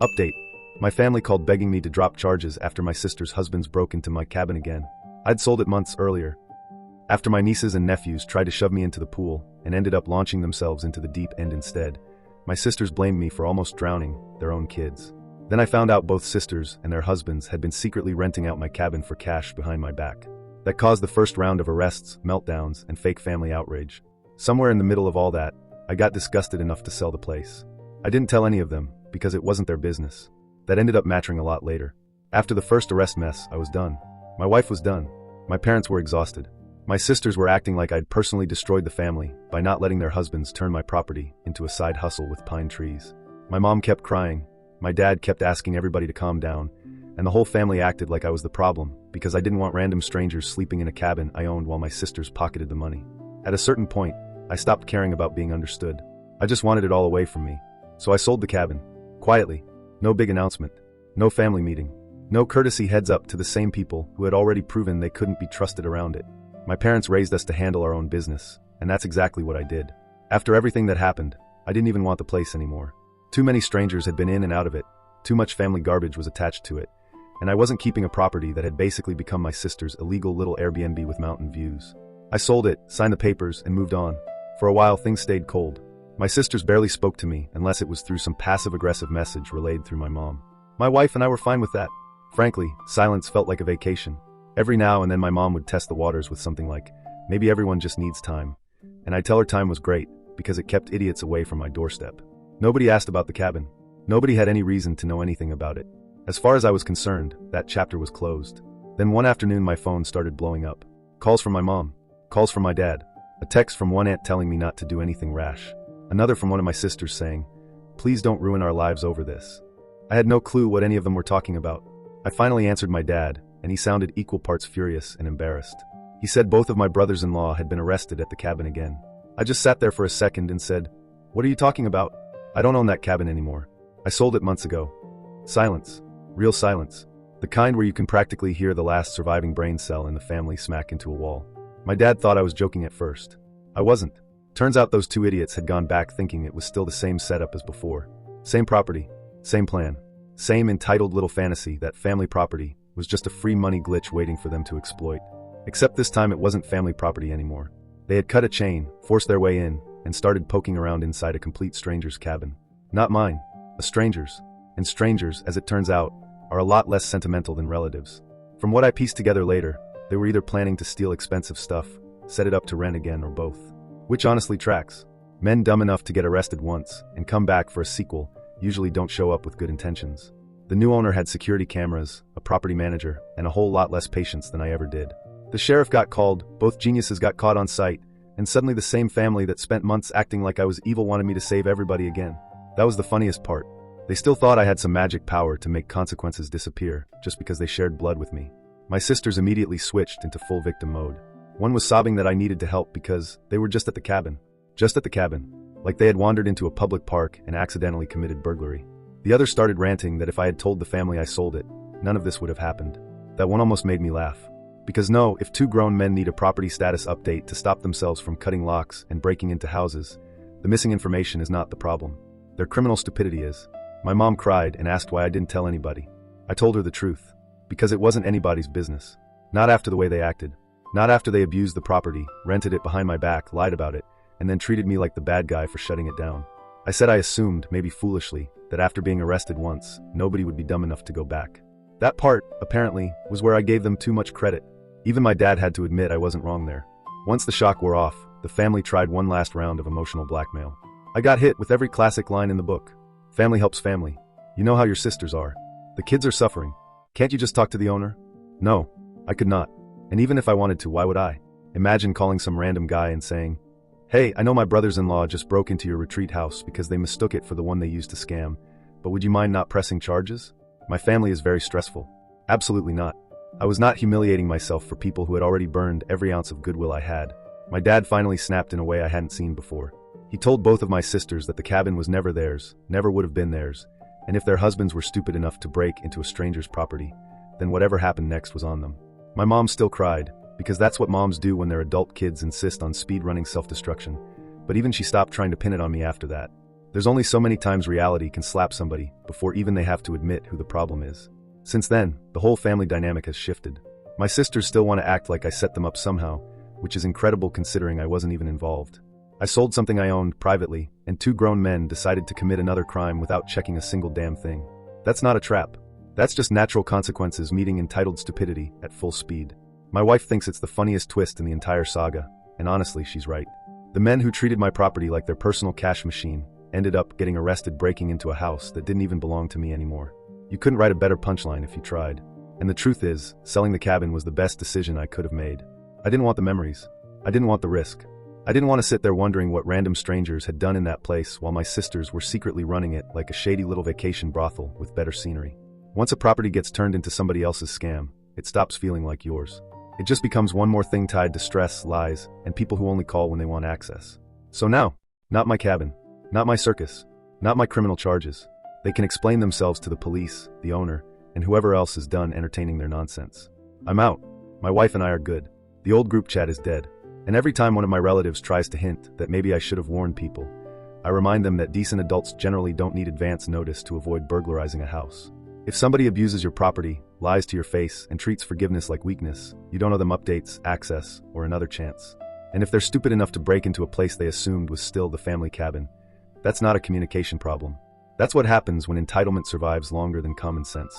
Update. My family called begging me to drop charges after my sister's husbands broke into my cabin again. I'd sold it months earlier. After my nieces and nephews tried to shove me into the pool and ended up launching themselves into the deep end instead, my sisters blamed me for almost drowning their own kids. Then I found out both sisters and their husbands had been secretly renting out my cabin for cash behind my back. That caused the first round of arrests, meltdowns, and fake family outrage. Somewhere in the middle of all that, I got disgusted enough to sell the place. I didn't tell any of them, because it wasn't their business. That ended up maturing a lot later. After the first arrest mess, I was done. My wife was done. My parents were exhausted. My sisters were acting like I'd personally destroyed the family by not letting their husbands turn my property into a side hustle with pine trees. My mom kept crying. My dad kept asking everybody to calm down, and the whole family acted like I was the problem because I didn't want random strangers sleeping in a cabin I owned while my sisters pocketed the money. At a certain point, I stopped caring about being understood. I just wanted it all away from me. So I sold the cabin. Quietly. No big announcement. No family meeting. No courtesy heads up to the same people who had already proven they couldn't be trusted around it. My parents raised us to handle our own business, and that's exactly what I did. After everything that happened, I didn't even want the place anymore. Too many strangers had been in and out of it, too much family garbage was attached to it, and I wasn't keeping a property that had basically become my sister's illegal little Airbnb with mountain views. I sold it, signed the papers, and moved on. For a while, things stayed cold. My sisters barely spoke to me unless it was through some passive-aggressive message relayed through my mom. My wife and I were fine with that. Frankly, silence felt like a vacation. Every now and then my mom would test the waters with something like, maybe everyone just needs time. And I'd tell her time was great, because it kept idiots away from my doorstep. Nobody asked about the cabin. Nobody had any reason to know anything about it. As far as I was concerned, that chapter was closed. Then one afternoon my phone started blowing up. Calls from my mom. Calls from my dad. A text from one aunt telling me not to do anything rash. Another from one of my sisters saying, please don't ruin our lives over this. I had no clue what any of them were talking about. I finally answered my dad, and he sounded equal parts furious and embarrassed. He said both of my brothers-in-law had been arrested at the cabin again. I just sat there for a second and said, what are you talking about? I don't own that cabin anymore. I sold it months ago. Silence. Real silence. The kind where you can practically hear the last surviving brain cell in the family smack into a wall. My dad thought I was joking at first. I wasn't. Turns out those two idiots had gone back thinking it was still the same setup as before. Same property. Same plan. Same entitled little fantasy that family property was just a free money glitch waiting for them to exploit. Except this time it wasn't family property anymore. They had cut a chain, forced their way in, and started poking around inside a complete stranger's cabin. Not mine. A stranger's. And strangers, as it turns out, are a lot less sentimental than relatives. From what I pieced together later, they were either planning to steal expensive stuff, set it up to rent again, or both. Which honestly tracks. Men dumb enough to get arrested once and come back for a sequel usually don't show up with good intentions. The new owner had security cameras, a property manager, and a whole lot less patience than I ever did. The sheriff got called, both geniuses got caught on site, and suddenly the same family that spent months acting like I was evil wanted me to save everybody again. That was the funniest part. They still thought I had some magic power to make consequences disappear, just because they shared blood with me. My sisters immediately switched into full victim mode. One was sobbing that I needed to help because they were just at the cabin. Just at the cabin. Like they had wandered into a public park and accidentally committed burglary. The other started ranting that if I had told the family I sold it, none of this would have happened. That one almost made me laugh. Because no, if two grown men need a property status update to stop themselves from cutting locks and breaking into houses, the missing information is not the problem. Their criminal stupidity is. My mom cried and asked why I didn't tell anybody. I told her the truth. Because it wasn't anybody's business. Not after the way they acted. Not after they abused the property, rented it behind my back, lied about it, and then treated me like the bad guy for shutting it down. I said I assumed, maybe foolishly, that after being arrested once, nobody would be dumb enough to go back. That part, apparently, was where I gave them too much credit. Even my dad had to admit I wasn't wrong there. Once the shock wore off, the family tried one last round of emotional blackmail. I got hit with every classic line in the book. Family helps family. You know how your sisters are. The kids are suffering. Can't you just talk to the owner? No, I could not. And even if I wanted to, why would I? Imagine calling some random guy and saying, hey, I know my brothers-in-law just broke into your retreat house because they mistook it for the one they used to scam, but would you mind not pressing charges? My family is very stressful. Absolutely not. I was not humiliating myself for people who had already burned every ounce of goodwill I had. My dad finally snapped in a way I hadn't seen before. He told both of my sisters that the cabin was never theirs, never would have been theirs, and if their husbands were stupid enough to break into a stranger's property, then whatever happened next was on them. My mom still cried, because that's what moms do when their adult kids insist on speed-running self-destruction, but even she stopped trying to pin it on me after that. There's only so many times reality can slap somebody before even they have to admit who the problem is. Since then, the whole family dynamic has shifted. My sisters still want to act like I set them up somehow, which is incredible considering I wasn't even involved. I sold something I owned privately, and 2 grown men decided to commit another crime without checking a single damn thing. That's not a trap. That's just natural consequences meeting entitled stupidity at full speed. My wife thinks it's the funniest twist in the entire saga, and honestly, she's right. The men who treated my property like their personal cash machine ended up getting arrested breaking into a house that didn't even belong to me anymore. You couldn't write a better punchline if you tried. And the truth is, selling the cabin was the best decision I could have made. I didn't want the memories. I didn't want the risk. I didn't want to sit there wondering what random strangers had done in that place while my sisters were secretly running it like a shady little vacation brothel with better scenery. Once a property gets turned into somebody else's scam, it stops feeling like yours. It just becomes one more thing tied to stress, lies, and people who only call when they want access. So now, not my cabin, not my circus, not my criminal charges. They can explain themselves to the police, the owner, and whoever else is done entertaining their nonsense. I'm out. My wife and I are good. The old group chat is dead. And every time one of my relatives tries to hint that maybe I should have warned people, I remind them that decent adults generally don't need advance notice to avoid burglarizing a house. If somebody abuses your property, lies to your face, and treats forgiveness like weakness, you don't owe them updates, access, or another chance. And if they're stupid enough to break into a place they assumed was still the family cabin, that's not a communication problem. That's what happens when entitlement survives longer than common sense.